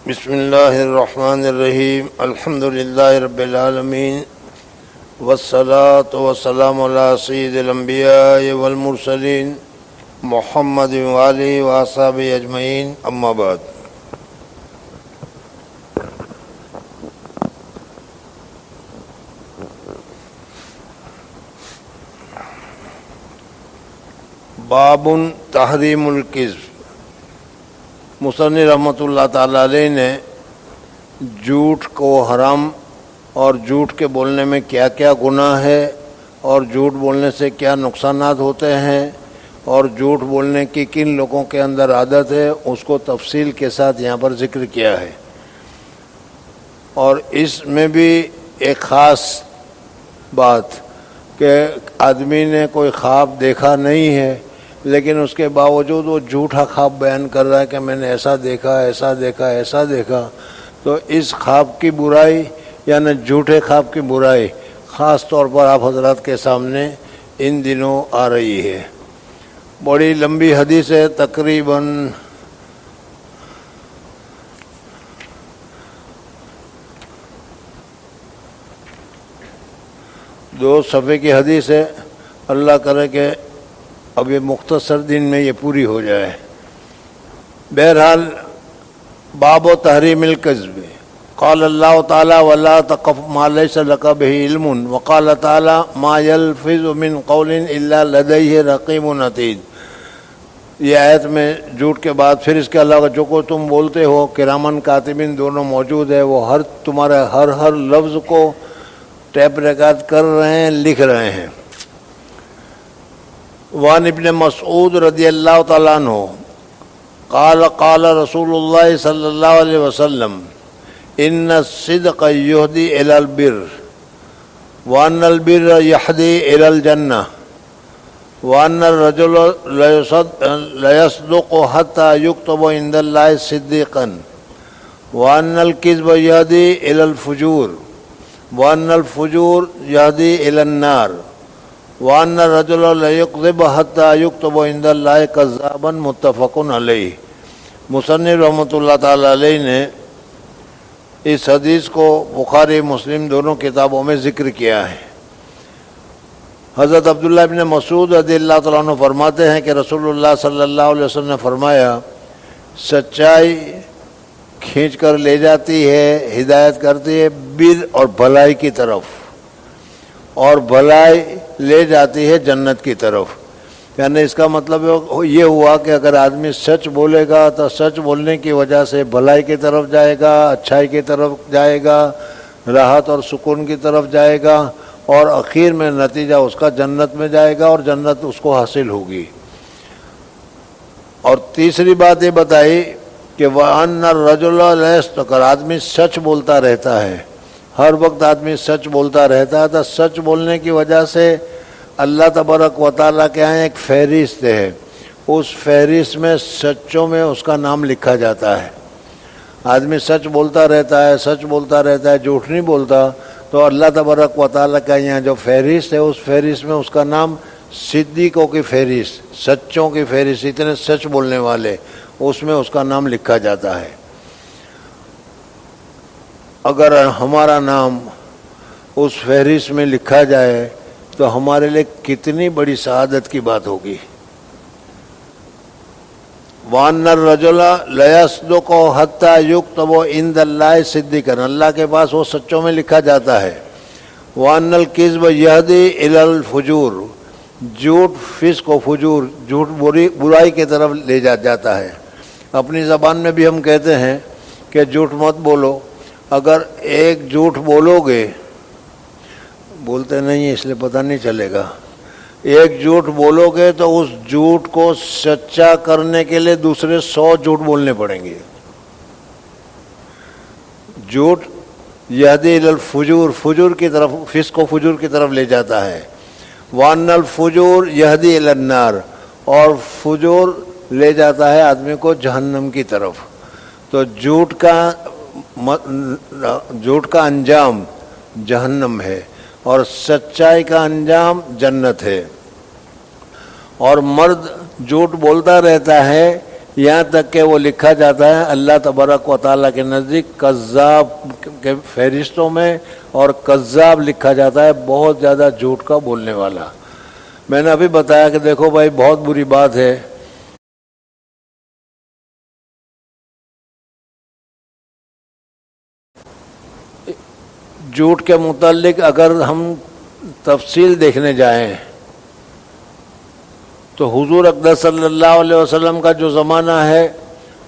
بسم اللہ الرحمن الرحیم الحمد للہ رب العالمین والصلاة والسلام علی سید الانبیاء والمرسلین محمد وآلہ واصحابہ اجمعین اما بعد۔ باب تحریم الکذب۔ مصنف رحمۃ اللہ تعالیٰ علیہ نے جھوٹ کو حرام اور جھوٹ کے بولنے میں کیا کیا گناہ ہے اور جھوٹ بولنے سے کیا نقصانات ہوتے ہیں اور جھوٹ بولنے کی کن لوگوں کے اندر عادت ہے، اس کو تفصیل کے ساتھ یہاں پر ذکر کیا ہے۔ اور اس میں بھی ایک خاص بات کہ آدمی نے کوئی خواب دیکھا نہیں ہے لیکن اس کے باوجود وہ جھوٹا خواب بیان کر رہا ہے کہ میں نے ایسا دیکھا ایسا دیکھا ایسا دیکھا، تو اس خواب کی برائی یعنی جھوٹے خواب کی برائی خاص طور پر آپ حضرات کے سامنے ان دنوں آ رہی ہے۔ بڑی لمبی حدیث ہے، تقریباً دو صفحے کی حدیث ہے۔ اللہ کرے کہ اب یہ مختصر دن میں یہ پوری ہو جائے۔ بہرحال باب و تحریم الکذب۔ قال اللہ تعالی ولا تقف ما لیس لک بہ علم وقال تعالی ما یلفظ من قول الا لدیہ رقیب عتید۔ یہ آیت میں جھوٹ کے بعد پھر اس کے علاوہ جو کو تم بولتے ہو کرامن کاتبین دونوں موجود ہے، وہ تمہارے ہر لفظ کو ٹیپ ریکارڈ کر رہے ہیں، لکھ رہے ہیں۔ وان ابن مسعود رضی اللہ تعالیٰ عنہ قال قال رسول اللہ صلی اللہ علیہ وسلم ان الصدق یہدی الی البر وان البر یہدی الی الجنہ وان الرجل لیصدق حتی یکتب عند اللہ صدیقا وان الکذب یہدی الی الفجور وان الفجور یہدی الی النار وَأَنَّ الرَّجُلَ لَيَكْذِبُ حَتَّى يُكْتَبَ عِندَ اللَّهِ كَذَّابًا متفق علیہ۔ مصنف رحمۃ اللہ تعالیٰ علیہ نے اس حدیث کو بخاری مسلم دونوں کتابوں میں ذکر کیا ہے۔ حضرت عبداللہ ابن مسعود رضی اللہ تعالیٰ عنہ فرماتے ہیں کہ رسول اللہ صلی اللہ علیہ وسلم نے فرمایا، سچائی کھینچ کر لے جاتی ہے، ہدایت کرتی ہے بر اور بھلائی کی طرف، اور بھلائی لے جاتی ہے جنت کی طرف۔ یعنی اس کا مطلب یہ ہوا کہ اگر آدمی سچ بولے گا تو سچ بولنے کی وجہ سے بھلائی کی طرف جائے گا، اچھائی کی طرف جائے گا، راحت اور سکون کی طرف جائے گا، اور آخر میں نتیجہ اس کا جنت میں جائے گا اور جنت اس کو حاصل ہوگی۔ اور تیسری بات یہ بتائی کہ وَأَنَّ الرَّجُلَ لَيَصْدُقُ، اگر آدمی سچ بولتا رہتا ہے، ہر وقت آدمی سچ بولتا رہتا ہے، تو سچ بولنے کی وجہ سے اللہ تبارک و تعالیٰ کے یہاں ایک فہرست ہے، اس فہرست میں سچوں میں اس کا نام لکھا جاتا ہے۔ آدمی سچ بولتا رہتا ہے، سچ بولتا رہتا ہے، جھوٹ نہیں بولتا، تو اللہ تبارک و تعالیٰ کا یہاں جو فہرست ہے، اس فہرست میں اس کا نام صدیقوں کی فہرست، سچوں کی فہرست، اتنے سچ بولنے والے، اس میں اس کا نام لکھا جاتا ہے۔ اگر ہمارا نام اس فہرست میں لکھا جائے تو ہمارے لیے کتنی بڑی سعادت کی بات ہوگی۔ وَأَنَّ الرَّجُلَ لَيَصْدُقُ حَتَّى يُكْتَبَ عِندَ اللَّهِ صِدِّقًا، اللہ کے پاس وہ سچوں میں لکھا جاتا ہے۔ وَأَنَّ الْكِذْبَ يَهْدِي إِلَى الْفُجُورِ، جھوٹ فسق و فجور، جھوٹ برائی کی طرف لے جاتا ہے۔ اپنی زبان میں بھی ہم کہتے ہیں کہ جھوٹ مت بولو۔ اگر ایک جھوٹ بولو گے، بولتے نہیں اس لیے پتہ نہیں چلے گا، ایک جھوٹ بولو گے تو اس جھوٹ کو سچا کرنے کے لیے دوسرے 100 جھوٹ بولنے پڑیں گے۔ جھوٹ یہدی الی الفجور، فجور کی طرف، فسق و فجور کی طرف لے جاتا ہے۔ وان الفجور یہدی الی النار، اور فجور لے جاتا ہے آدمی کو جہنم کی طرف۔ تو جھوٹ کا انجام جہنم ہے اور سچائی کا انجام جنت ہے۔ اور مرد جھوٹ بولتا رہتا ہے یہاں تک کہ وہ لکھا جاتا ہے اللہ تبارک و تعالیٰ کے نزدیک کذاب کے فہرستوں میں، اور کذاب لکھا جاتا ہے بہت زیادہ جھوٹ کا بولنے والا۔ میں نے ابھی بتایا کہ دیکھو بھائی بہت بری بات ہے، جھوٹ کے متعلق اگر ہم تفصیل دیکھنے جائیں تو حضور اقدس صلی اللہ علیہ وسلم کا جو زمانہ ہے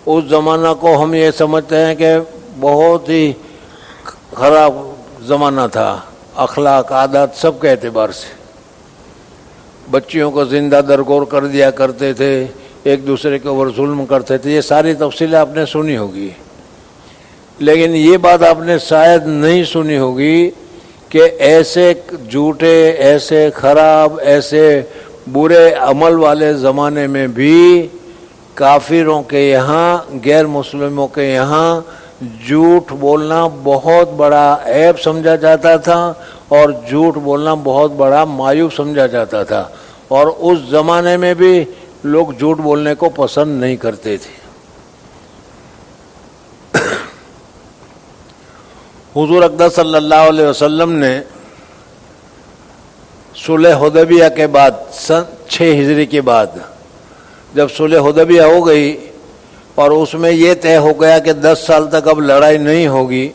اس زمانہ کو ہم یہ سمجھتے ہیں کہ بہت ہی خراب زمانہ تھا، اخلاق عادات سب کے اعتبار سے۔ بچیوں کو زندہ درگور کر دیا کرتے تھے، ایک دوسرے کے اوپر ظلم کرتے تھے، یہ ساری تفصیلیں آپ نے سنی ہوگی۔ لیکن یہ بات آپ نے شاید نہیں سنی ہوگی کہ ایسے جھوٹے، ایسے خراب، ایسے برے عمل والے زمانے میں بھی کافروں کے یہاں، غیر مسلموں کے یہاں جھوٹ بولنا بہت بڑا عیب سمجھا جاتا تھا، اور جھوٹ بولنا بہت بڑا معیوب سمجھا جاتا تھا، اور اس زمانے میں بھی لوگ جھوٹ بولنے کو پسند نہیں کرتے تھے۔ حضور اقدس صلی اللہ علیہ وسلم نے صلح حدیبیہ کے بعد سن 6 ہجری کے بعد جب صلح حدیبیہ ہو گئی اور اس میں یہ طے ہو گیا کہ 10 سال تک اب لڑائی نہیں ہوگی،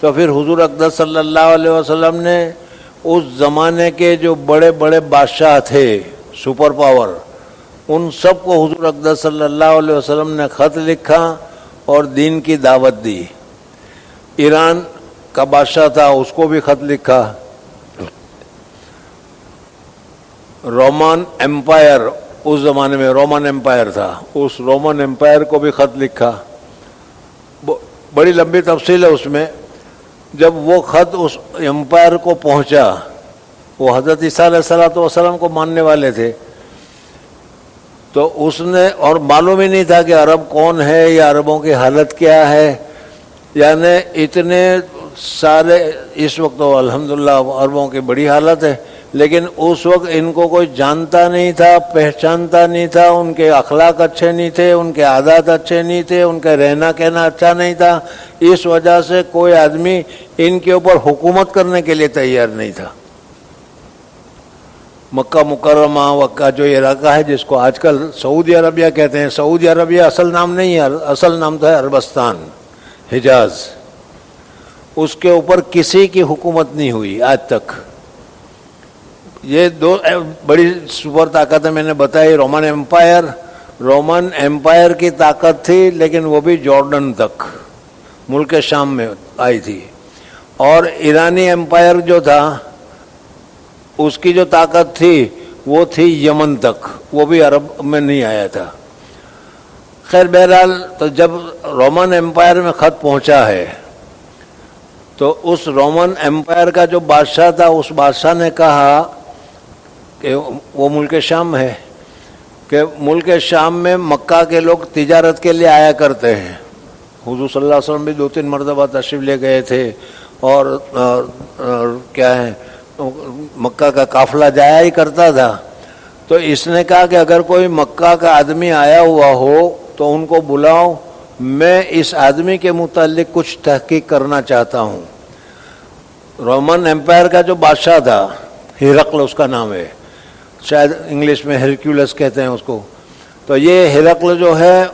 تو پھر حضور اقدس صلی اللہ علیہ وسلم نے اس زمانے کے جو بڑے بڑے بادشاہ تھے، سپر پاور، ان سب کو حضور اقدس صلی اللہ علیہ وسلم نے خط لکھا اور دین کی دعوت دی۔ ایران کا بادشاہ تھا، اس کو بھی خط لکھا۔ رومن ایمپائر، اس زمانے میں رومن ایمپائر تھا، اس رومن ایمپائر کو بھی خط لکھا۔ بڑی لمبی تفصیل ہے اس میں۔ جب وہ خط اس ایمپائر کو پہنچا، وہ حضرت عیسیٰ علیہ السلام کو ماننے والے تھے، تو اس نے، اور معلوم ہی نہیں تھا کہ عرب کون ہے یا عربوں کی حالت کیا ہے، یعنی اتنے سارے، اس وقت تو الحمدللہ عربوں کی بڑی حالت ہے، لیکن اس وقت ان کو کوئی جانتا نہیں تھا، پہچانتا نہیں تھا، ان کے اخلاق اچھے نہیں تھے، ان کے عادات اچھے نہیں تھے، ان کا رہنا کہنا اچھا نہیں تھا، اس وجہ سے کوئی آدمی ان کے اوپر حکومت کرنے کے لیے تیار نہیں تھا۔ مکہ مکرمہ کا جو علاقہ ہے جس کو آج کل سعودی عربیہ کہتے ہیں، سعودی عربیہ اصل نام نہیں ہے، اصل نام تو ہے عربستان، حجاز، اس کے اوپر کسی کی حکومت نہیں ہوئی آج تک۔ یہ دو بڑی سپر طاقت ہے، میں نے بتائی، رومن ایمپائر، رومن ایمپائر کی طاقت تھی لیکن وہ بھی جارڈن تک، ملک شام میں آئی تھی، اور ایرانی ایمپائر جو تھا اس کی جو طاقت تھی وہ تھی یمن تک، وہ بھی عرب میں نہیں آیا تھا۔ خیر بہرحال، تو جب رومن ایمپائر میں خط پہنچا ہے تو اس رومن ایمپائر کا جو بادشاہ تھا، اس بادشاہ نے کہا کہ وہ ملک شام ہے، کہ ملک شام میں مکہ کے لوگ تجارت کے لیے آیا کرتے ہیں، حضور صلی اللہ علیہ وسلم بھی 2-3 مرتبہ تشریف لے گئے تھے، اور کیا ہے، مکہ کا قافلہ جایا ہی کرتا تھا۔ تو اس نے کہا کہ اگر کوئی مکہ کا آدمی آیا ہوا ہو تو ان کو بلاؤ، میں اس آدمی کے متعلق کچھ تحقیق کرنا چاہتا ہوں۔ رومن ایمپائر کا جو بادشاہ تھا، ہرقل اس کا نام ہے، شاید انگلش میں ہرکیولس کہتے ہیں اس کو، تو یہ ہرقل جو ہے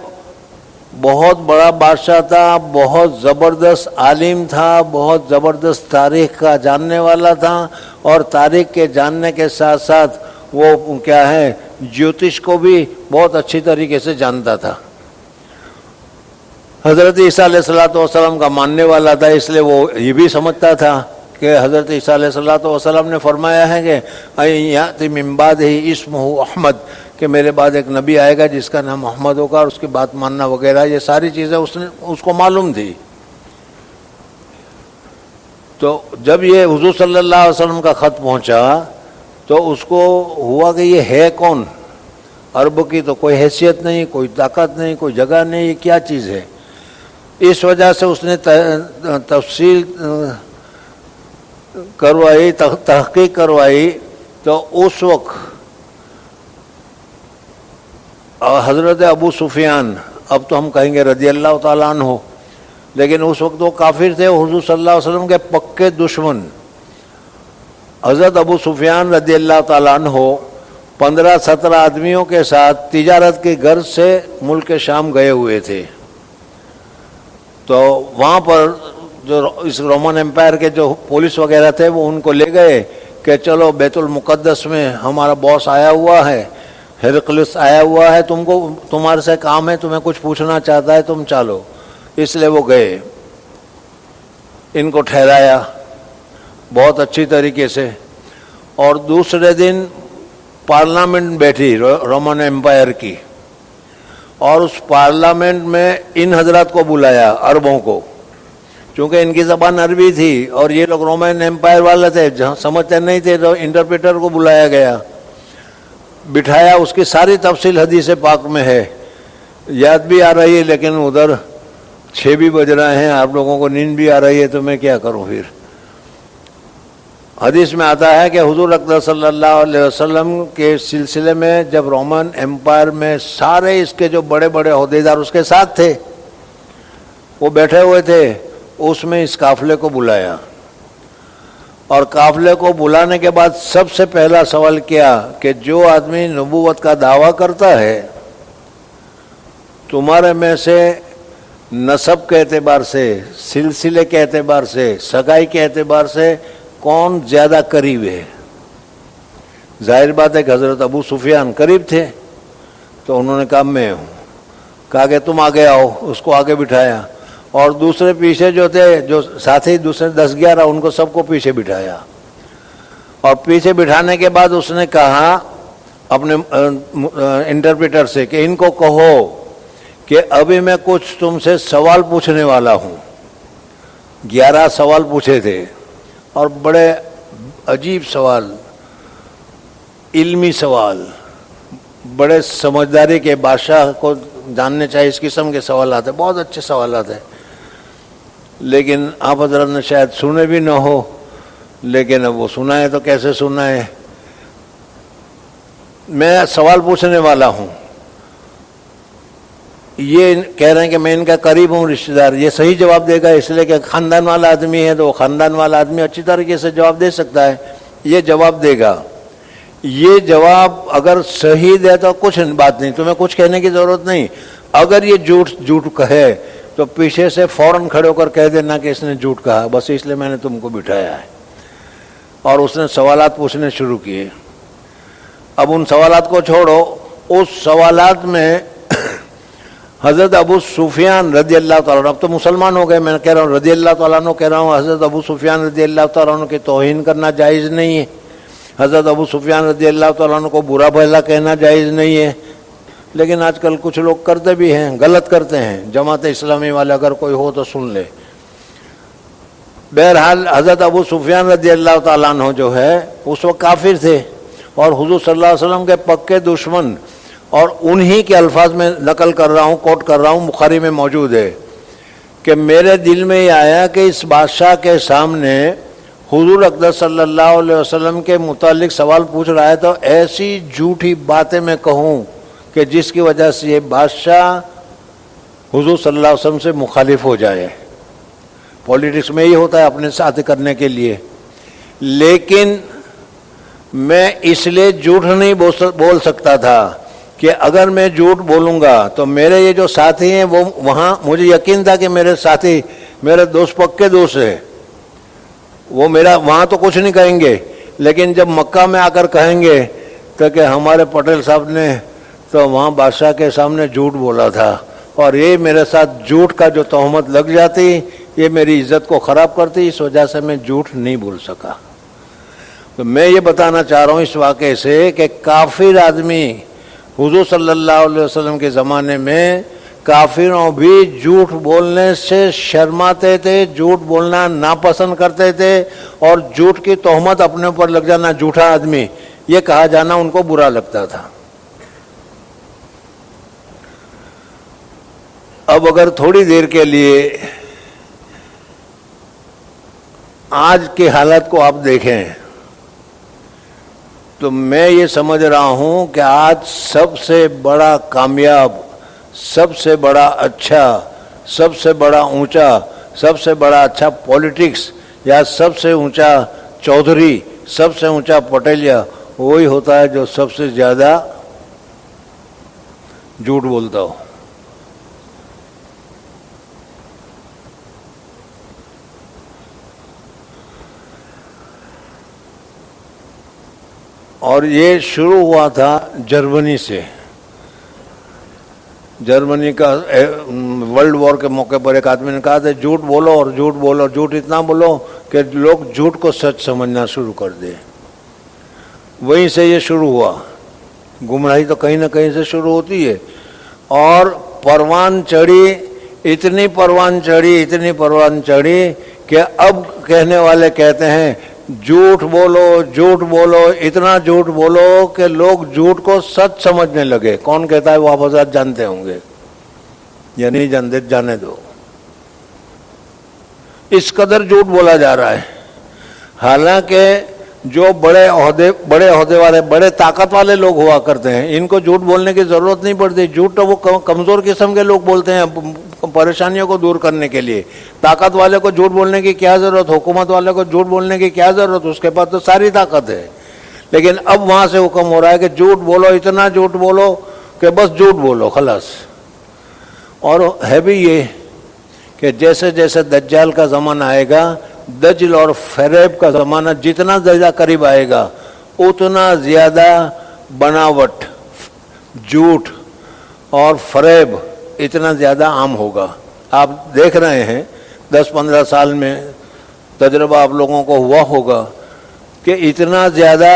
بہت بڑا بادشاہ تھا، بہت زبردست عالم تھا، بہت زبردست تاریخ کا جاننے والا تھا، اور تاریخ کے جاننے کے ساتھ ساتھ وہ کیا ہے، جیوتش کو بھی بہت اچھی طریقے سے جانتا تھا۔ حضرت عیسیٰ علیہ السلام کا ماننے والا تھا، اس لیے وہ یہ بھی سمجھتا تھا کہ حضرت عیسیٰ علیہ السلام نے فرمایا ہے کہ یأتی من بعدہ اسمہ احمد، کہ میرے بعد ایک نبی آئے گا جس کا نام محمد ہوگا، اور اس کی بات ماننا وغیرہ، یہ ساری چیزیں اس کو معلوم تھی۔ تو جب یہ حضور صلی اللہ علیہ وسلم کا خط پہنچا تو اس کو ہوا کہ یہ ہے کون؟ عرب کی تو کوئی حیثیت نہیں، کوئی طاقت نہیں، کوئی جگہ نہیں، یہ کیا چیز ہے؟ اس وجہ سے اس نے تفصیل کروائی، تحقیق کروائی، تو اس وقت حضرت ابو سفیان اب تو ہم کہیں گے رضی اللہ تعالیٰ عنہ، لیکن اس وقت وہ کافر تھے، حضور صلی اللہ علیہ وسلم کے پکے دشمن۔ حضرت ابو سفیان رضی اللہ تعالیٰ عنہ 15-17 آدمیوں کے ساتھ تجارت کی غرض سے ملک شام گئے ہوئے تھے، تو وہاں پر جو اس رومن امپائر کے جو پولیس وغیرہ تھے وہ ان کو لے گئے کہ چلو بیت المقدس میں ہمارا باس آیا ہوا ہے، ہرقلس آیا ہوا ہے، تمہارے سے کام ہے، تمہیں کچھ پوچھنا چاہتا ہے، تم چلو۔ اس لیے وہ گئے، ان کو ٹھہرایا بہت اچھی طریقے سے، اور دوسرے دن پارلیمنٹ بیٹھی رومن امپائر کی، اور اس پارلیمنٹ میں ان حضرات کو بلایا، عربوں کو، چونکہ ان کی زبان عربی تھی اور یہ لوگ رومن امپائر والے تھے، جہاں سمجھتے نہیں تھے تو انٹرپریٹر کو بلایا گیا، بٹھایا، اس کی ساری تفصیل حدیث پاک میں ہے، یاد بھی آ رہی ہے، لیکن ادھر 6 بھی بج رہے ہیں، آپ لوگوں کو نیند بھی آ رہی ہے، تو میں کیا کروں پھر۔ حدیث میں آتا ہے کہ حضور اکرم صلی اللہ علیہ وسلم کے سلسلے میں جب رومن امپائر میں سارے اس کے جو بڑے بڑے عہدیدار اس کے ساتھ تھے، وہ بیٹھے ہوئے تھے، اس میں اس قافلے کو بلایا، اور قافلے کو بلانے کے بعد سب سے پہلا سوال کیا کہ جو آدمی نبوت کا دعویٰ کرتا ہے، تمہارے میں سے نسب کے اعتبار سے، سلسلے کے اعتبار سے، سگائی کے اعتبار سے کون زیادہ قریب ہے؟ ظاہر بات ہے کہ حضرت ابو سفیان قریب تھے، تو انہوں نے کہا میں ہوں، کہا کہ تم آگے آؤ، اس کو آگے بٹھایا، اور دوسرے پیچھے جو تھے، جو ساتھی دوسرے 10-11 ان کو سب کو پیچھے بٹھایا، اور پیچھے بٹھانے کے بعد اس نے کہا اپنے انٹرپریٹر سے کہ ان کو کہو کہ ابھی میں کچھ تم سے سوال پوچھنے والا ہوں۔ 11 سوال پوچھے تھے، اور بڑے عجیب سوال، علمی سوال، بڑے سمجھداری کے، بادشاہ کو جاننے چاہیے اس قسم کے سوالات ہیں، بہت اچھے سوالات ہیں، لیکن آپ حضرت نے شاید سنے بھی نہ ہو، لیکن اب وہ سنا ہے تو کیسے سنا ہے۔ میں سوال پوچھنے والا ہوں، یہ کہہ رہے ہیں کہ میں ان کا قریب ہوں، رشتہ دار، یہ صحیح جواب دے گا، اس لیے کہ خاندان والا آدمی ہے، تو وہ خاندان والا آدمی اچھی طریقے سے جواب دے سکتا ہے، یہ جواب دے گا۔ یہ جواب اگر صحیح دے تو کچھ بات نہیں، تمہیں کچھ کہنے کی ضرورت نہیں، اگر یہ جھوٹ کہے تو پیچھے سے فوراً کھڑے ہو کر کہہ دینا کہ اس نے جھوٹ کہا، بس اس لیے میں نے تم کو بٹھایا ہے۔ اور اس نے سوالات پوچھنے شروع کیے۔ اب ان سوالات کو چھوڑو، اس سوالات میں حضرت ابو سفیان رضی اللہ تعالیٰ عنہ، اب تو مسلمان ہو گئے، میں کہہ رہا ہوں رضی اللہ تعالیٰ عنہ کہہ رہا ہوں، حضرت ابو سفیان رضی اللہ تعالیٰ عنہ کی توہین کرنا جائز نہیں ہے، حضرت ابو سفیان رضی اللہ تعالیٰ عنہ کو برا بھلا کہنا جائز نہیں ہے، لیکن آج کل کچھ لوگ کرتے بھی ہیں، غلط کرتے ہیں، جماعت اسلامی والے اگر کوئی ہو تو سن لے۔ بہرحال حضرت ابو سفیان رضی اللہ تعالیٰ عنہ جو ہے اس وقت کافر تھے، اور حضور صلی اللہ علیہ وسلم کے پکے دشمن، اور انہی کے الفاظ میں نقل کر رہا ہوں، کوٹ کر رہا ہوں، بخاری میں موجود ہے کہ میرے دل میں یہ آیا کہ اس بادشاہ کے سامنے حضور اکرم صلی اللہ علیہ وسلم کے متعلق سوال پوچھ رہا ہے، تو ایسی جھوٹی باتیں میں کہوں کہ جس کی وجہ سے یہ بادشاہ حضور صلی اللہ علیہ وسلم سے مخالف ہو جائے۔ پولیٹکس میں یہ ہوتا ہے اپنے ساتھ کرنے کے لیے، لیکن میں اس لیے جھوٹ نہیں بول سکتا تھا کہ اگر میں جھوٹ بولوں گا تو میرے یہ جو ساتھی ہیں وہ وہاں، مجھے یقین تھا کہ میرے ساتھی، میرے دوست پکے دوست ہیں، وہ میرا وہاں تو کچھ نہیں کہیں گے، لیکن جب مکہ میں آ کر کہیں گے تو کہ ہمارے پٹیل صاحب نے تو وہاں بادشاہ کے سامنے جھوٹ بولا تھا، اور یہ میرے ساتھ جھوٹ کا جو تہمت لگ جاتی، یہ میری عزت کو خراب کرتی، اس وجہ سے میں جھوٹ نہیں بول سکا۔ تو میں یہ بتانا چاہ رہا ہوں اس واقعے سے کہ کافر آدمی حضور صلی اللہ علیہ وسلم کے زمانے میں کافروں بھی جھوٹ بولنے سے شرماتے تھے، جھوٹ بولنا ناپسند کرتے تھے، اور جھوٹ کی تہمت اپنے اوپر لگ جانا، جھوٹا آدمی یہ کہا جانا ان کو برا لگتا تھا۔ اب اگر تھوڑی دیر کے لیے آج کے حالت کو آپ دیکھیں تو میں یہ سمجھ رہا ہوں کہ آج سب سے بڑا کامیاب، سب سے بڑا اچھا، سب سے بڑا اونچا، سب سے بڑا اچھا پولیٹکس یا سب سے اونچا چودھری، سب سے اونچا پٹیلیا وہی ہوتا ہے جو سب سے زیادہ جھوٹ بولتا ہو۔ اور یہ شروع ہوا تھا جرمنی سے۔ جرمنی کا ورلڈ وار کے موقع پر ایک آدمی نے کہا تھا جھوٹ بولو اور جھوٹ بولو، جھوٹ اتنا بولو کہ لوگ جھوٹ کو سچ سمجھنا شروع کر دیں۔ وہیں سے یہ شروع ہوا۔ گمراہی تو کہیں نہ کہیں سے شروع ہوتی ہے، اور پروان چڑھی، اتنی پروان چڑھی، اتنی پروان چڑھی کہ اب کہنے والے کہتے ہیں جھوٹ بولو، جھوٹ بولو، اتنا جھوٹ بولو کہ لوگ جھوٹ کو سچ سمجھنے لگے۔ کون کہتا ہے وہ آپ حضرات جانتے ہوں گے، یا نہیں جانتے جانے دو۔ اس قدر جھوٹ بولا جا رہا ہے، حالانکہ جو بڑے عہدے والے، بڑے طاقت والے لوگ ہوا کرتے ہیں، ان کو جھوٹ بولنے کی ضرورت نہیں پڑتی۔ جھوٹ تو وہ کمزور قسم کے لوگ بولتے ہیں پریشانیوں کو دور کرنے کے لیے۔ طاقت والے کو جھوٹ بولنے کی کیا ضرورت؟ حکومت والے کو جھوٹ بولنے کی کیا ضرورت؟ اس کے پاس تو ساری طاقت ہے۔ لیکن اب وہاں سے حکم ہو رہا ہے کہ جھوٹ بولو، اتنا جھوٹ بولو کہ بس جھوٹ بولو خلاص۔ اور ہے بھی یہ کہ جیسے جیسے دجال کا زمانہ آئے گا، دجل اور فریب کا زمانہ جتنا زیادہ قریب آئے گا، اتنا زیادہ بناوٹ، جھوٹ اور فریب اتنا زیادہ عام ہوگا۔ آپ دیکھ رہے ہیں 10-15 سال میں تجربہ آپ لوگوں کو ہوا ہوگا کہ اتنا زیادہ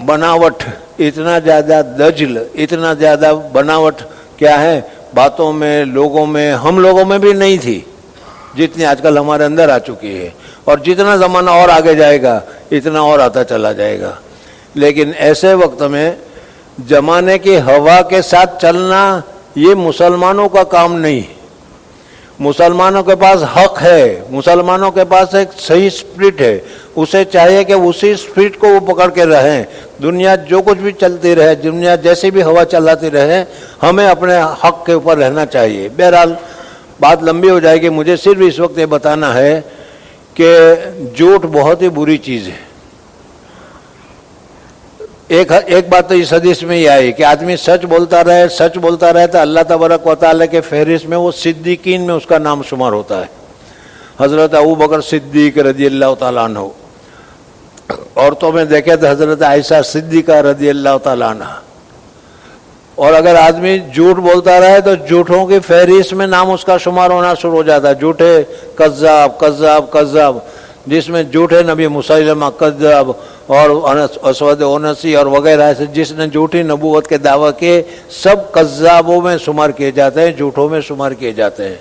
بناوٹ، اتنا زیادہ دجل، اتنا زیادہ بناوٹ کیا ہے باتوں میں، لوگوں میں، ہم لوگوں میں بھی نہیں تھی جتنی آج کل ہمارے اندر آ چکی ہے، اور جتنا زمانہ اور آگے جائے گا اتنا اور آتا چلا جائے گا۔ لیکن ایسے وقت میں زمانے کی ہوا کے ساتھ چلنا یہ مسلمانوں کا کام نہیں۔ مسلمانوں کے پاس حق ہے، مسلمانوں کے پاس ایک صحیح اسپرٹ ہے، اسے چاہیے کہ اسی اسپرٹ کو وہ پکڑ کے رہیں۔ دنیا جو کچھ بھی چلتی رہے، دنیا جیسی بھی ہوا چلاتی رہے، ہمیں اپنے حق کے اوپر رہنا چاہیے۔ بہرحال بات لمبی ہو جائے گی، مجھے صرف اس وقت یہ بتانا ہے کہ جھوٹ بہت ہی بری چیز ہے۔ ایک بات تو اس حدیث میں یہ آئی کہ آدمی سچ بولتا رہے، سچ بولتا رہے تو اللہ تبارک و تعالیٰ کے فہرست میں وہ صدیقین میں اس کا نام شمار ہوتا ہے۔ حضرت ابوبکر صدیق رضی اللہ تعالیٰ عنہ، عورتوں میں دیکھے تو حضرت عائشہ صدیقہ رضی اللہ تعالیٰ عنہ۔ اور اگر آدمی جھوٹ بولتا رہے تو جھوٹوں کی فہرست میں نام اس کا شمار ہونا شروع ہو جاتا ہے۔ جھوٹے کذاب کذاب کذاب، جس میں جھوٹے نبی مسیلمہ کذاب اور اسود اونسی اور وغیرہ ایسے جس نے جھوٹی نبوت کے دعویٰ کیے، سب کذابوں میں شمار کیے جاتے ہیں، جھوٹوں میں شمار کیے جاتے ہیں۔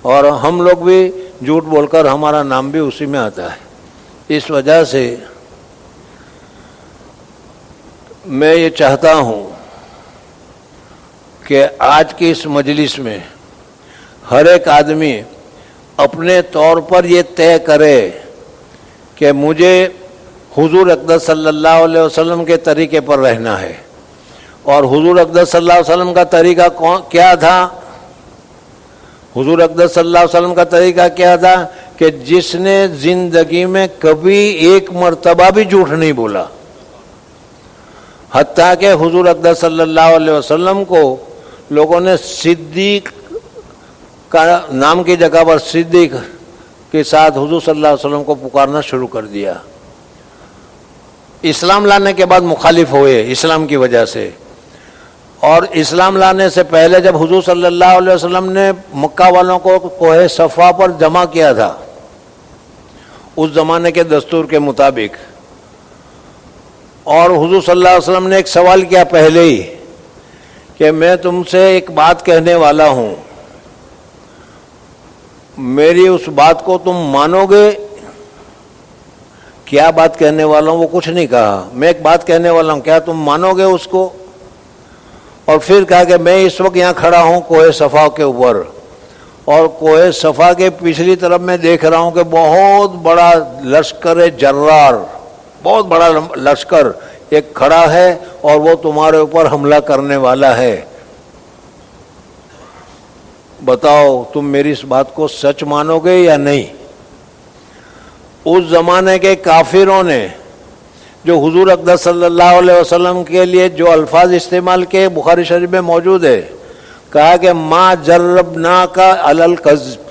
اور ہم لوگ بھی جھوٹ بول کر ہمارا نام بھی اسی میں آتا ہے۔ اس وجہ سے میں یہ چاہتا ہوں کہ آج کی اس مجلس میں ہر ایک آدمی اپنے طور پر یہ طے کرے کہ مجھے حضور اقدس صلی اللہ علیہ وسلم کے طریقے پر رہنا ہے۔ اور حضور اقدس صلی اللہ علیہ وسلم کا طریقہ کیا تھا؟ حضور اقدس صلی اللہ علیہ وسلم کا طریقہ کیا تھا کہ جس نے زندگی میں کبھی ایک مرتبہ بھی جھوٹ نہیں بولا، حتیٰ کہ حضور اقدس صلی اللہ علیہ وسلم کو لوگوں نے صدیق کا نام کی جگہ پر صدیق کے ساتھ حضور صلی اللہ علیہ وسلم کو پکارنا شروع کر دیا۔ اسلام لانے کے بعد مخالف ہوئے اسلام کی وجہ سے، اور اسلام لانے سے پہلے جب حضور صلی اللہ علیہ وسلم نے مکہ والوں کو کوہ صفا پر جمع کیا تھا اس زمانے کے دستور کے مطابق، اور حضور صلی اللہ علیہ وسلم نے ایک سوال کیا پہلے ہی کہ میں تم سے ایک بات کہنے والا ہوں، میری اس بات کو تم مانو گے؟ کیا بات کہنے والا ہوں وہ کچھ نہیں کہا، میں ایک بات کہنے والا ہوں، کیا تم مانو گے اس کو؟ اور پھر کہا کہ میں اس وقت یہاں کھڑا ہوں کوہ صفا کے اوپر، اور کوہ صفا کے پچھلی طرف میں دیکھ رہا ہوں کہ بہت بڑا لشکر جرار، بہت بڑا لشکر ایک کھڑا ہے اور وہ تمہارے اوپر حملہ کرنے والا ہے۔ بتاؤ تم میری اس بات کو سچ مانو گے یا نہیں؟ اس زمانے کے کافروں نے جو حضور اقدس صلی اللہ علیہ وسلم کے لیے جو الفاظ استعمال کیے بخاری شریف میں موجود ہے، کہا کہ ما جربناک علی الکذب،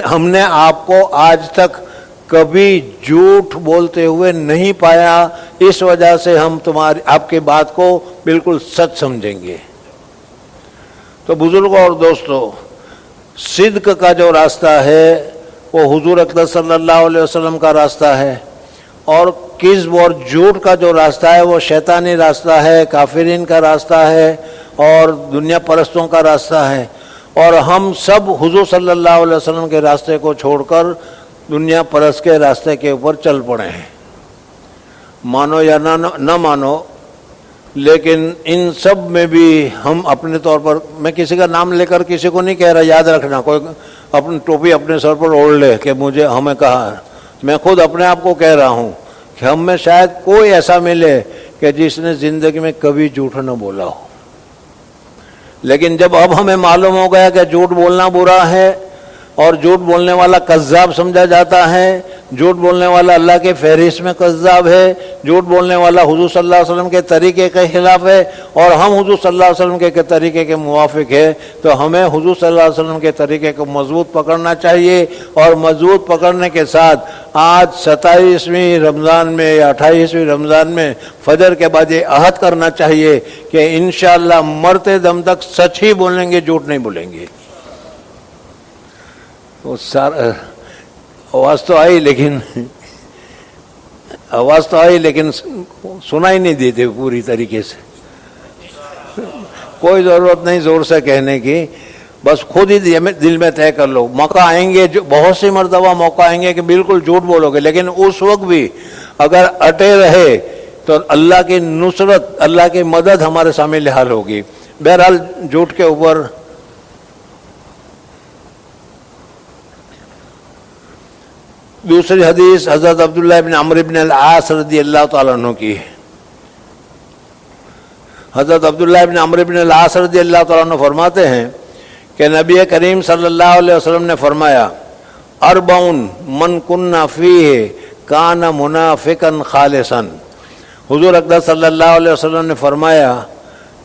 ہم نے آپ کو آج تک کبھی جھوٹ بولتے ہوئے نہیں پایا، اس وجہ سے ہم آپ کی بات کو بالکل سچ سمجھیں گے۔ تو بزرگوں اور دوستو، صدق کا جو راستہ ہے وہ حضور اقدس صلی اللہ علیہ وسلم کا راستہ ہے، اور کذب اور جھوٹ کا جو راستہ ہے وہ شیطانی راستہ ہے، کافرین کا راستہ ہے اور دنیا پرستوں کا راستہ ہے، اور ہم سب حضور صلی اللہ علیہ وسلم کے راستے کو چھوڑ کر دنیا پرست کے راستے کے اوپر چل پڑے ہیں، مانو یا نہ مانو۔ لیکن ان سب میں بھی ہم اپنے طور پر، میں کسی کا نام لے کر کسی کو نہیں کہہ رہا، یاد رکھنا، کوئی اپنی ٹوپی اپنے سر پر اوڑھ لے کہ ہمیں کہا، میں خود اپنے آپ کو کہہ رہا ہوں کہ ہم میں شاید کوئی ایسا ملے کہ جس نے زندگی میں کبھی جھوٹ نہ بولا ہو، لیکن جب اب ہمیں معلوم ہو گیا کہ جھوٹ بولنا برا ہے اور جھوٹ بولنے والا کذاب سمجھا جاتا ہے، جھوٹ بولنے والا اللہ کے فہرست میں کذاب ہے، جھوٹ بولنے والا حضور صلی اللہ علیہ وسلم کے طریقے کے خلاف ہے، اور ہم حضور صلی اللہ علیہ وسلم کے طریقے کے موافق ہے، تو ہمیں حضور صلی اللہ علیہ وسلم کے طریقے کو مضبوط پکڑنا چاہیے، اور مضبوط پکڑنے کے ساتھ آج 27ویں رمضان میں یا 28ویں رمضان میں فجر کے بعد یہ عہد کرنا چاہیے کہ انشاءاللہ مرتے دم تک سچ ہی بولیں گے، جھوٹ نہیں بولیں گے۔ آواز تو آئی لیکن سنائی نہیں دیتے پوری طریقے سے۔ کوئی ضرورت نہیں زور سے کہنے کی، بس خود ہی دل میں طے کر لو۔ موقع آئیں گے، بہت سی مرتبہ موقع آئیں گے کہ بالکل جھوٹ بولو گے، لیکن اس وقت بھی اگر اٹے رہے تو اللہ کی نصرت، اللہ کی مدد ہمارے سامنے حال ہوگی۔ بہرحال جھوٹ کے اوپر دوسری حدیث حضرت عبداللہ بن عمرو بن العاص رضی اللہ تعالیٰ عنہ کی ہے۔ حضرت عبداللہ بن عمرو بن العاص رضی اللہ تعالیٰ عنہ فرماتے ہیں کہ نبی کریم صلی اللہ علیہ وسلم نے فرمایا، اربعن من کن فیہ کان منافقا خالصا۔ حضور اقدس صلی اللہ علیہ وسلم نے فرمایا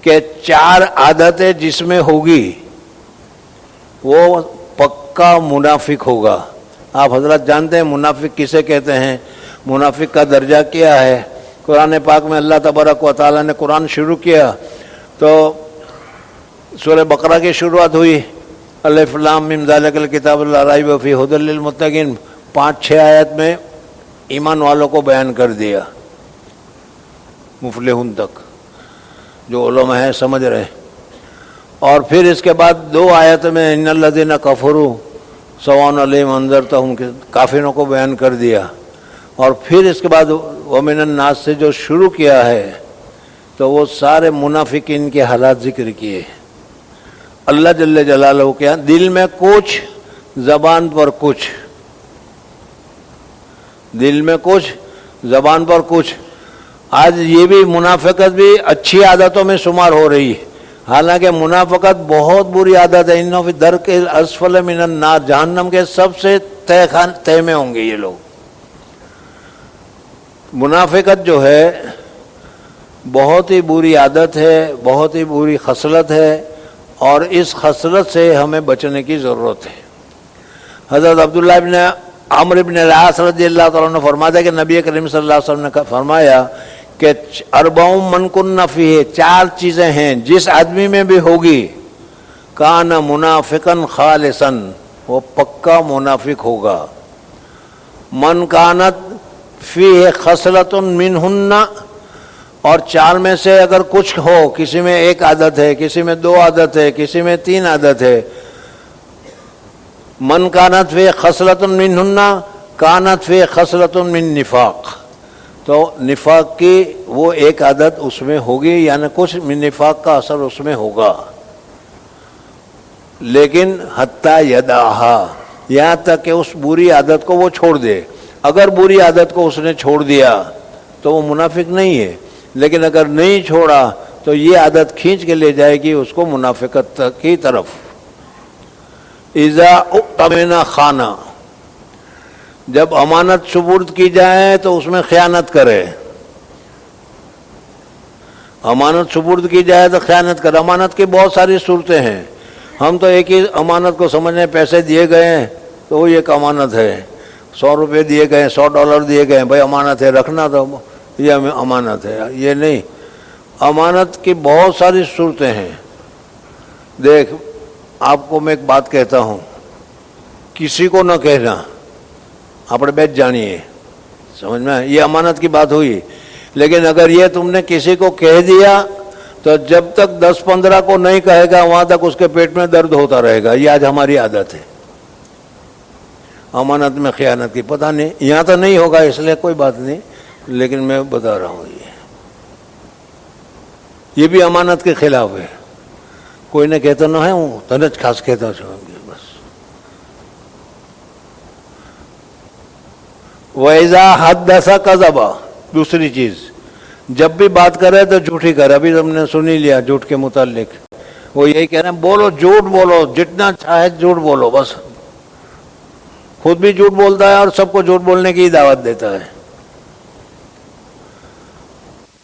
کہ 4 عادتیں جس میں ہوگی وہ پکا منافق ہوگا۔ آپ حضرات جانتے ہیں منافق کسے کہتے ہیں، منافق کا درجہ کیا ہے۔ قرآن پاک میں اللہ تبارک و تعالیٰ نے قرآن شروع کیا تو سورہ بقرہ کی شروعات ہوئی، الف لام میم ذالک الکتاب لا ریب فیہ ھدی للمتقین، 5-6 آیت میں ایمان والوں کو بیان کر دیا، مفلحون تک جو علماء ہیں سمجھ رہے، اور پھر اس کے بعد 2 آیت میں ان الذین کفروا سواء علیہم انذرتہم، کافروں کو بیان کر دیا، اور پھر اس کے بعد ومن الناس سے جو شروع کیا ہے تو وہ سارے منافقین کے حالات ذکر کیے۔ اللہ جل جلالہ کیا، دل میں کچھ، زبان پر کچھ، دل میں کچھ، زبان پر کچھ۔ آج یہ بھی منافقت بھی اچھی عادتوں میں شمار ہو رہی ہے، حالانکہ منافقت بہت بری عادت ہے۔ انہوں فی الدرک الاسفل من النار، جہنم کے سب سے تہ میں ہوں گے یہ لوگ۔ منافقت جو ہے بہت ہی بری عادت ہے، بہت ہی بری خصلت ہے، اور اس خصلت سے ہمیں بچنے کی ضرورت ہے۔ حضرت عبداللہ بن عمرو بن العاص رضی اللہ تعالیٰ عنہ فرماتا ہے کہ نبی کریم صلی اللہ علیہ وسلم نے فرمایا کہ 4 من کن فیہ، 4 چیزیں ہیں جس آدمی میں بھی ہوگی، کان منافقا خالصا، وہ پکا منافق ہوگا۔ من کانت فیہ خصلۃ منہن، اور 4 میں سے اگر کچھ ہو، کسی میں 1 عادت ہے، کسی میں 2 عادت ہے، کسی میں 3 عادت ہے، من کانت فیہ خصلۃ منہن کانت فیہ خصلۃ من نفاق، تو نفاق کی وہ 1 عادت اس میں ہوگی، یعنی کچھ نفاق کا اثر اس میں ہوگا، لیکن حتی یدعہا، یہاں تک کہ اس بری عادت کو وہ چھوڑ دے۔ اگر بری عادت کو اس نے چھوڑ دیا تو وہ منافق نہیں ہے، لیکن اگر نہیں چھوڑا تو یہ عادت کھینچ کے لے جائے گی اس کو منافقت کی طرف. اذا اؤتمن خانہ، جب امانت سپرد کی جائے تو اس میں خیانت کرے. امانت سپرد کی جائے تو خیانت کرے. امانت کی بہت ساری صورتیں ہیں. ہم تو ایک ہی امانت کو سمجھنے، پیسے دیے گئے ہیں تو وہ ایک امانت ہے، 100 روپے دیے گئے، $100 دیے گئے، بھائی امانت ہے رکھنا، تو یہ امانت ہے. یہ نہیں، امانت کی بہت ساری صورتیں ہیں. دیکھ، آپ کو میں ایک بات کہتا ہوں، کسی کو نہ کہنا، اپنے بیٹھ جانیے، سمجھ میں، یہ امانت کی بات ہوئی. لیکن اگر یہ تم نے کسی کو کہہ دیا تو جب تک 10-15 کو نہیں کہے گا وہاں تک اس کے پیٹ میں درد ہوتا رہے گا. یہ آج ہماری عادت ہے امانت میں خیانت کی. پتہ نہیں یہاں تو نہیں ہوگا اس لیے کوئی بات نہیں، لیکن میں بتا رہا ہوں یہ بھی امانت کے خلاف ہے. کوئی نے کہتا نہ ہے، ہوں تنج خاص کہتا بس. وَإِذَا حَدَّثَ كَذَبَ، دوسری چیز، جب بھی بات کرے تو جھوٹی کرے. ابھی تم نے سن ہی لیا جھوٹ کے متعلق، وہ یہی کہہ رہے ہیں بولو، جھوٹ بولو، جتنا چاہے جھوٹ بولو، بس. خود بھی جھوٹ بولتا ہے اور سب کو جھوٹ بولنے کی دعوت دیتا ہے.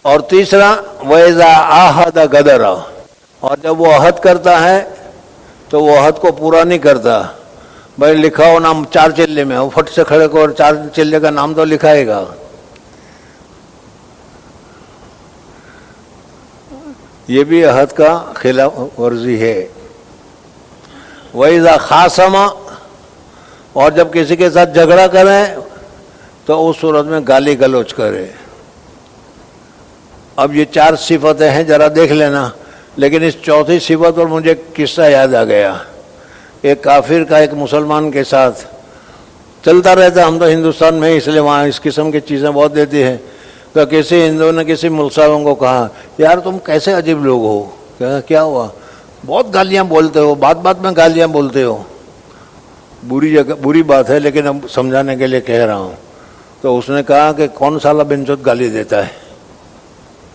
اور تیسرا وَإِذَا عَاهَدَ غَدَرَ، اور جب وہ عہد کرتا ہے تو وہ عہد کو پورا نہیں کرتا. بھائی لکھا ہو نام 4 چلے میں، وہ فٹ سے کھڑے کو اور 4 چلے کا نام تو لکھائے گا. یہ بھی عہد کا خلاف ورزی ہے. وَإِذَا خَاصَمَ، اور جب کسی کے ساتھ جھگڑا کریں تو اس صورت میں گالی گلوچ کرے. اب یہ 4 صفتیں ہیں، ذرا دیکھ لینا. لیکن اس چوتھی صفت پر مجھے ایک قصہ یاد آ گیا. ایک کافر کا ایک مسلمان کے ساتھ چلتا رہتا. ہم تو ہندوستان میں اس لیے وہاں اس قسم کی چیزیں بہت دیتی ہیں. تو کسی ہندو نے کسی ملک کو کہا، یار تم کیسے عجیب لوگ ہو. کیا ہوا؟ بہت گالیاں بولتے ہو، بات بات میں گالیاں بولتے ہو. بری بات ہے لیکن اب سمجھانے کے لیے کہہ رہا ہوں. تو اس نے کہا کہ کون سالا بنچود گالی دیتا ہے؟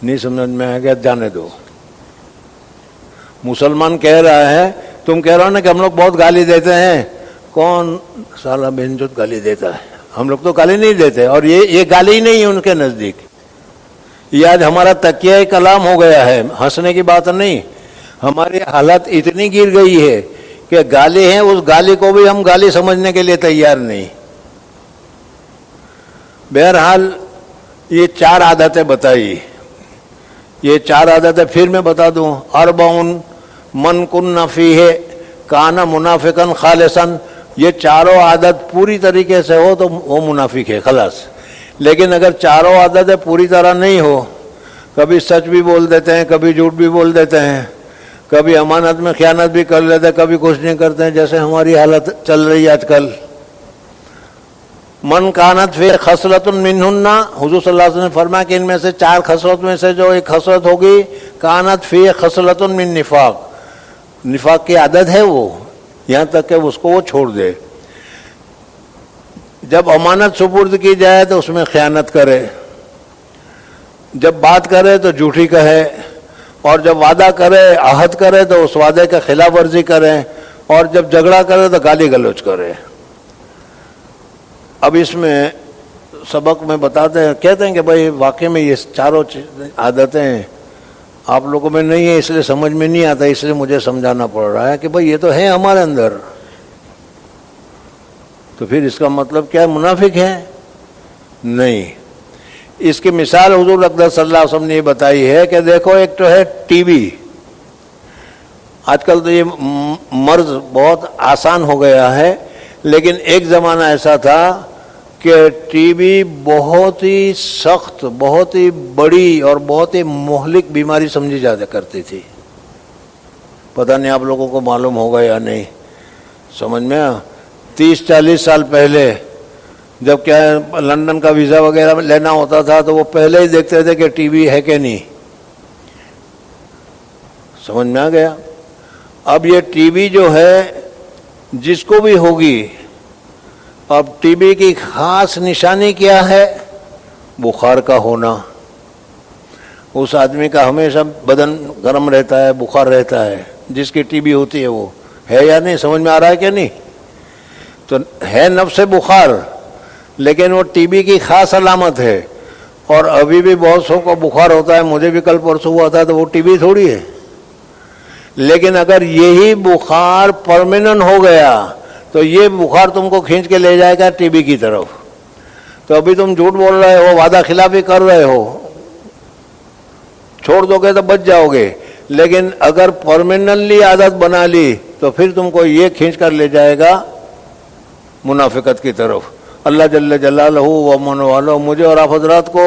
نہیں سمجھ میں آ گیا، جانے دو. مسلمان کہہ رہا ہے، تم کہہ رہا ہو نا کہ ہم لوگ بہت گالی دیتے ہیں. کون سالا بنچود گالی دیتا ہے؟ ہم لوگ تو گالی نہیں دیتے. اور یہ گالی ہی نہیں ہے ان کے نزدیک. یہ آج ہمارا تکیہ کلام ہو گیا ہے، ہنسنے کی بات نہیں. ہماری حالت اتنی گر گئی ہے کہ گالی ہے، اس گالی کو بھی ہم گالی سمجھنے کے لیے تیار نہیں. بہرحال یہ 4 عادتیں بتائی. یہ 4 عادتیں پھر میں بتا دوں. 40 من کن فیہ کان منافقا خالصا. یہ 4 عادت پوری طریقے سے ہو تو وہ منافق ہے، خلاص. لیکن اگر 4 عادتیں پوری طرح نہیں ہو، کبھی سچ بھی بول دیتے ہیں، کبھی جھوٹ بھی بول دیتے ہیں، کبھی امانت میں خیانت بھی کر لیتے ہیں، کبھی کچھ نہیں کرتے ہیں، جیسے ہماری حالت چل رہی ہے آج کل. من کانت فی خصلۃ منہن، حضور صلی اللہ علیہ وسلم نے فرمایا کہ ان میں سے 4 خصلت میں سے جو ایک خصلت ہوگی، کانت فی خصلۃ من نفاق، نفاق کی عادت ہے وہ، یہاں تک کہ اس کو وہ چھوڑ دے. جب امانت سپرد کی جائے تو اس میں خیانت کرے، جب بات کرے تو جھوٹی کہے، اور جب وعدہ کرے، عہد کرے تو اس وعدے کا خلاف ورزی کرے، اور جب جھگڑا کرے تو گالی گلوچ کرے. اب اس میں سبق میں بتاتے ہیں، کہتے ہیں کہ بھائی واقعی میں یہ 4 عادتیں آپ لوگوں میں نہیں ہے، اس لیے سمجھ میں نہیں آتا، اس لیے مجھے سمجھانا پڑ رہا ہے کہ بھائی یہ تو ہے ہمارے اندر. تو پھر اس کا مطلب کیا ہے؟ منافق ہے؟ نہیں. اس کی مثال حضور اقدس صلی اللہ علیہ وسلم نے یہ بتائی ہے کہ دیکھو، ایک تو ہے ٹی وی. آج کل تو یہ مرض بہت آسان ہو گیا ہے، لیکن ایک زمانہ ایسا تھا کہ ٹی وی بہت ہی سخت، بہت ہی بڑی اور بہت ہی مہلک بیماری سمجھی جایا کرتی تھی. پتہ نہیں آپ لوگوں کو معلوم ہوگا یا نہیں. سمجھ میں 30-40 سال پہلے جب کیا لندن کا ویزا وغیرہ لینا ہوتا تھا تو وہ پہلے ہی دیکھتے تھے کہ ٹی وی ہے کہ نہیں. سمجھ میں آ گیا. اب یہ ٹی وی جو ہے جس کو بھی ہوگی، اب ٹی بی کی خاص نشانی کیا ہے؟ بخار کا ہونا. اس آدمی کا ہمیشہ بدن گرم رہتا ہے, بخار رہتا ہے, جس کی ٹی بی ہوتی ہے وہ ہے یا نہیں, سمجھ میں آ رہا ہے کہ نہیں؟ تو ہے نفس بخار, لیکن وہ ٹی بی کی خاص علامت ہے. اور ابھی بھی بہت سو کو بخار ہوتا ہے, مجھے بھی کل پرسوں ہوا تھا, تو وہ ٹی بی تھوڑی ہے. لیکن اگر یہی بخار پرماننٹ ہو گیا تو یہ بخار تم کو کھینچ کے لے جائے گا ٹی بی کی طرف. تو ابھی تم جھوٹ بول رہے ہو, وعدہ خلافی کر رہے ہو, چھوڑ دو گے تو بچ جاؤ گے. لیکن اگر پرماننٹلی عادت بنا لی تو پھر تم کو یہ کھینچ کر لے جائے گا منافقت کی طرف. اللہ جل جلالہ و من والو مجھے اور آپ حضرات کو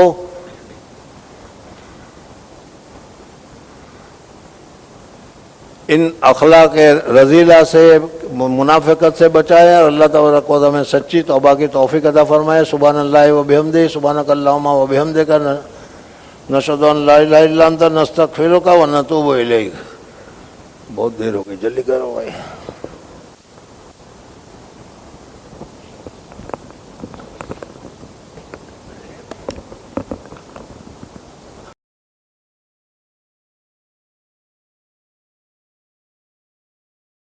ان اخلاق رذیلہ سے, منافقت سے بچائے, اور اللہ تبارک و تعالی ہمیں سچی توبہ کی توفیق عطا فرمائے. سبحان اللہ و بحمدہ, سبحانک اللہم و بحمدک, نشہد ان لا الہ الا انت نستغفرک و نتوب الیک. بہت دیر ہو گئی, جلدی کرو بھائی.